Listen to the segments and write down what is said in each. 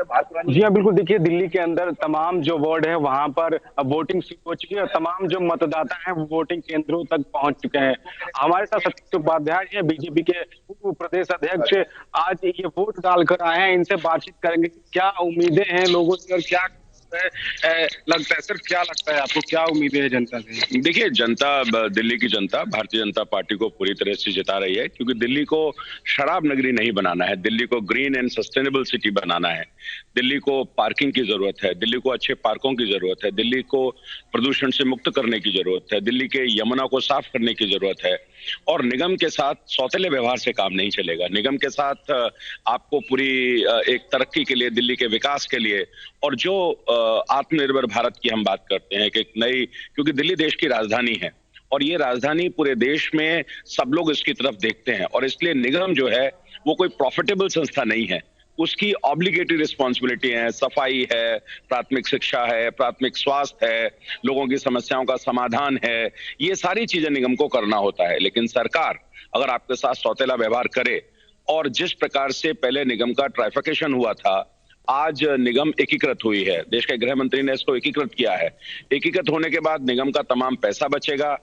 जी हाँ, बिल्कुल। देखिए, दिल्ली के अंदर तमाम जो वार्ड है वहाँ पर वोटिंग शुरू हो चुकी है और तमाम जो मतदाता हैं वो वोटिंग केंद्रों तक पहुँच चुके हैं। हमारे साथ सतीश उपाध्याय जी हैं, बीजेपी के पूर्व प्रदेश अध्यक्ष। आज ये वोट डालकर आए हैं, इनसे बातचीत करेंगे कि क्या उम्मीदें हैं लोगों से और क्या लगता है। सर, क्या लगता है आपको, क्या उम्मीदें हैं जनता से? देखिए, दिल्ली की जनता भारतीय जनता पार्टी को पूरी तरह से जिता रही है, क्योंकि दिल्ली को शराब नगरी नहीं बनाना है, दिल्ली को ग्रीन एंड सस्टेनेबल सिटी बनाना है। दिल्ली को पार्किंग की जरूरत है, दिल्ली को अच्छे पार्कों की जरूरत है, दिल्ली को प्रदूषण से मुक्त करने की जरूरत है, दिल्ली के यमुना को साफ करने की जरूरत है। और निगम के साथ सौतेले व्यवहार से काम नहीं चलेगा। निगम के साथ आपको पूरी एक तरक्की के लिए, दिल्ली के विकास के लिए, और जो आत्मनिर्भर भारत की हम बात करते हैं कि एक नई, क्योंकि दिल्ली देश की राजधानी है और ये राजधानी पूरे देश में सब लोग इसकी तरफ देखते हैं, और इसलिए निगम जो है वो कोई प्रॉफिटेबल संस्था नहीं है। उसकी ऑब्लिगेटरी रिस्पॉन्सिबिलिटी है, सफाई है, प्राथमिक शिक्षा है, प्राथमिक स्वास्थ्य है, लोगों की समस्याओं का समाधान है, ये सारी चीजें निगम को करना होता है। लेकिन सरकार अगर आपके साथ सौतेला व्यवहार करे, और जिस प्रकार से पहले निगम का ट्राइफिकेशन हुआ था, आज निगम एकीकृत हुई है, देश के गृह मंत्री ने इसको एकीकृत किया है। एकीकृत होने के बाद निगम का तमाम पैसा बचेगा,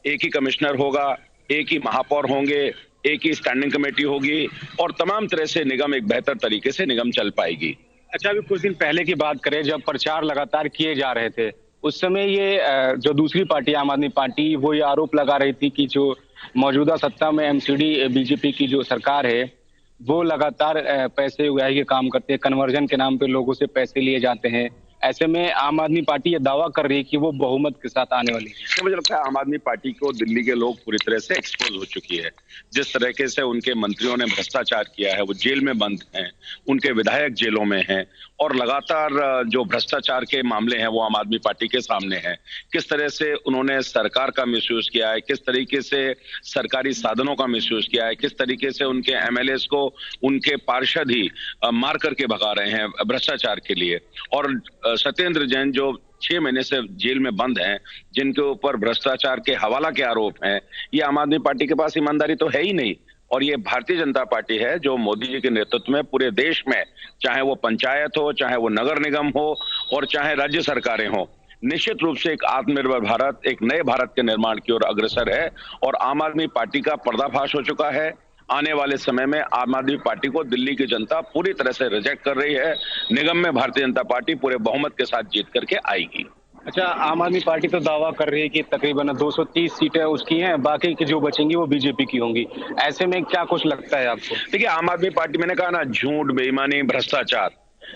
एक ही कमिश्नर होगा, एक ही महापौर होंगे, एक ही स्टैंडिंग कमेटी होगी, और तमाम तरह से निगम एक बेहतर तरीके से निगम चल पाएगी। अच्छा, अभी कुछ दिन पहले की बात करें, जब प्रचार लगातार किए जा रहे थे, उस समय ये जो दूसरी पार्टी आम आदमी पार्टी, वो ये आरोप लगा रही थी कि जो मौजूदा सत्ता में एमसीडी बीजेपी की जो सरकार है, वो लगातार पैसे उगाही के काम करते हैं, कन्वर्जन के नाम पे लोगों से पैसे लिए जाते हैं। ऐसे में आम आदमी पार्टी ये दावा कर रही है कि वो बहुमत के साथ आने वाली है। तो मुझे लगता है आम आदमी पार्टी को दिल्ली के लोग पूरी तरह से एक्सपोज हो चुकी है। जिस तरीके से उनके मंत्रियों ने भ्रष्टाचार किया है, वो जेल में बंद हैं, उनके विधायक जेलों में हैं, और लगातार जो भ्रष्टाचार के मामले हैं वो आम आदमी पार्टी के सामने हैं। किस तरह से उन्होंने सरकार का मिसयूज किया है, किस तरीके से सरकारी साधनों का मिसयूज किया है, किस तरीके से उनके एमएलएस को उनके पार्षद ही मार करके भगा रहे हैं भ्रष्टाचार के लिए। और सत्येंद्र जैन जो 6 महीने से जेल में बंद हैं, जिनके ऊपर भ्रष्टाचार के हवाला के आरोप हैं, ये आम आदमी पार्टी के पास ईमानदारी तो है ही नहीं। और ये भारतीय जनता पार्टी है जो मोदी जी के नेतृत्व में पूरे देश में, चाहे वो पंचायत हो, चाहे वो नगर निगम हो, और चाहे राज्य सरकारें हो, निश्चित रूप से एक आत्मनिर्भर भारत, एक नए भारत के निर्माण की ओर अग्रसर है। और आम आदमी पार्टी का पर्दाफाश हो चुका है। आने वाले समय में आम आदमी पार्टी को दिल्ली की जनता पूरी तरह से रिजेक्ट कर रही है। निगम में भारतीय जनता पार्टी पूरे बहुमत के साथ जीत करके आएगी। अच्छा, आम आदमी पार्टी तो दावा कर रही है कि तकरीबन 230 सीटें उसकी हैं, बाकी की जो बचेंगी वो बीजेपी की होंगी। ऐसे में क्या कुछ लगता है आपको? देखिए, आम आदमी पार्टी, मैंने कहा ना, झूठ, बेईमानी, भ्रष्टाचार,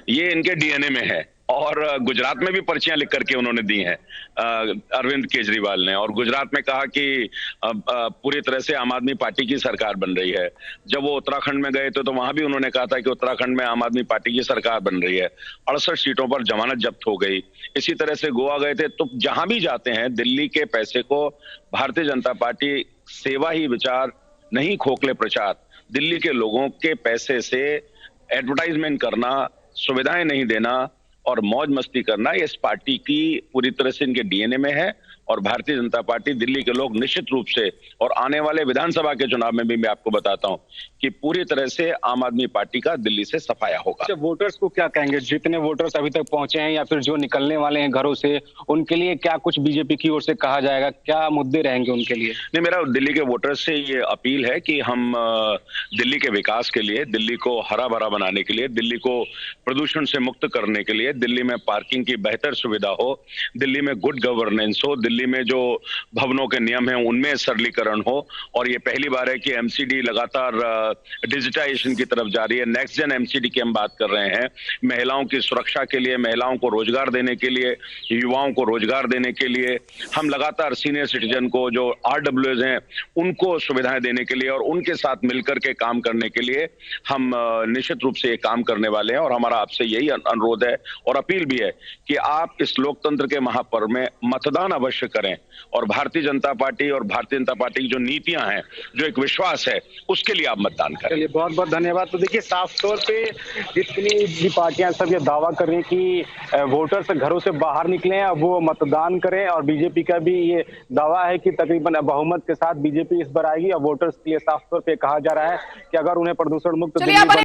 ये इनके डीएनए में है। और गुजरात में भी पर्चियां लिख करके उन्होंने दी हैं अरविंद केजरीवाल ने, और गुजरात में कहा कि पूरी तरह से आम आदमी पार्टी की सरकार बन रही है। जब वो उत्तराखंड में गए तो वहां भी उन्होंने कहा था कि उत्तराखंड में आम आदमी पार्टी की सरकार बन रही है। 68 सीटों पर जमानत जब्त हो गई। इसी तरह से गोवा गए थे। तो जहां भी जाते हैं, दिल्ली के पैसे को भारतीय जनता पार्टी, सेवा ही विचार, नहीं खोखले प्रचार, दिल्ली के लोगों के पैसे से एडवर्टाइजमेंट करना, सुविधाएं नहीं देना और मौज मस्ती करना, ये इस पार्टी की पूरी तरह से इनके डीएनए में है। और भारतीय जनता पार्टी, दिल्ली के लोग निश्चित रूप से, और आने वाले विधानसभा के चुनाव में भी मैं आपको बताता हूं कि पूरी तरह से आम आदमी पार्टी का दिल्ली से सफाया होगा। अच्छा, वोटर्स को क्या कहेंगे, जितने वोटर्स अभी तक पहुंचे हैं या फिर जो निकलने वाले हैं घरों से, उनके लिए क्या कुछ बीजेपी की ओर से कहा जाएगा, क्या मुद्दे रहेंगे उनके लिए? नहीं, मेरा दिल्ली के वोटर्स से ये अपील है कि हम दिल्ली के विकास के लिए, दिल्ली को हरा भरा बनाने के लिए, दिल्ली को प्रदूषण से मुक्त करने के लिए, दिल्ली में पार्किंग की बेहतर सुविधा हो, दिल्ली में गुड गवर्नेंस हो, दिल्ली में जो भवनों के नियम हैं उनमें सरलीकरण हो। और ये पहली बार है कि एमसीडी लगातार डिजिटाइजेशन की तरफ जा रही है। नेक्स्ट जेन एमसीडी की हम बात कर रहे हैं। महिलाओं की सुरक्षा के लिए, महिलाओं को रोजगार देने के लिए, युवाओं को रोजगार देने के लिए हम लगातार सीनियर सिटीजन को, जो आरडब्ल्यूएस हैं, उनको सुविधाएं देने के लिए और उनके साथ मिलकर के काम करने के लिए हम निश्चित रूप से ये काम करने वाले हैं। और हमारा आपसे यही अनुरोध है और अपील भी है कि आप इस लोकतंत्र के महापर्व में मतदान अवश्य करें, और भारतीय जनता पार्टी और भारतीय जनता पार्टी की जो नीतियां हैं, जो एक विश्वास है, उसके लिए आप मतदान करें। चलिए, बहुत बहुत धन्यवाद। तो देखिए, साफ तौर पे जितनी भी पार्टियां सब ये दावा कर रही हैं कि वोटर्स घरों से बाहर निकले, वो मतदान करें, और बीजेपी का भी ये दावा है कि तकरीबन बहुमत के साथ बीजेपी इस बार आएगी। और वोटर्स के लिए साफ तौर पे कहा जा रहा है कि अगर उन्हें प्रदूषण मुक्त